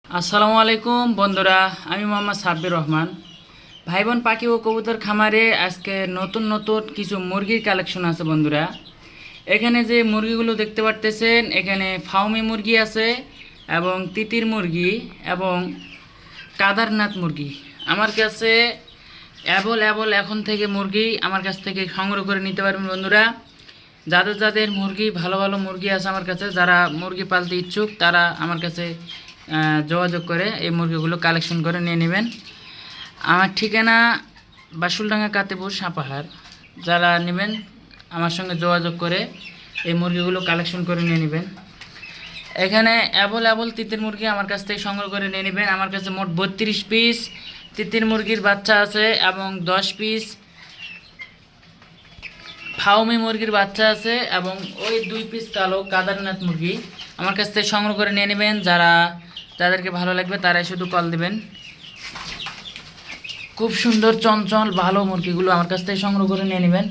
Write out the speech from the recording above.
আসসালামু আলাইকুম বন্ধুরা, আমি মোহাম্মদ সাব্বির রহমান। ভাই বোন পাখি ও কবুতর খামারে আজকে নতুন নতুন কিছু মুরগির কালেকশন আছে বন্ধুরা। এখানে যে মুরগিগুলো দেখতে পারতেছেন, এখানে ফাউমি মুরগি আছে এবং তিতির মুরগি এবং কাদারনাথ মুরগি। আমার কাছে অ্যাভেলেবল এখন থেকে মুরগি আমার কাছ থেকে সংগ্রহ করে নিতে পারবেন বন্ধুরা। যাদের যাদের মুরগি ভালো ভালো মুরগি আছে আমার কাছে, যারা মুরগি পালতে ইচ্ছুক তারা আমার কাছে যোগাযোগ করে এই মুরগিগুলো কালেকশন করে নিয়ে নেবেন। আমার ঠিকানা বাসুলডাঙ্গা কাতেপুর সাপাহার। যারা নেবেন আমার সঙ্গে যোগাযোগ করে এই মুরগিগুলো কালেকশন করে নিয়ে নেবেন। এখানে অ্যাভেলেবল তিতির মুরগি আমার কাছ থেকে সংগ্রহ করে নিয়ে নেবেন। আমার কাছে মোট 32 পিস তিতির মুরগির বাচ্চা আছে এবং 10 পিস ফাউমি মুরগির বাচ্চা আছে এবং ওই 2 পিস কালো কাদারনাথ মুরগি আমার কাছ থেকে সংগ্রহ করে নিয়ে নেবেন। যাদেরকে ভালো লাগবে তারাই শুধু কল দিবেন। খুব সুন্দর চঞ্চল ভালো মুরগিগুলো আমার কাছ থেকে সংগ্রহ করে নিয়ে নেবেন।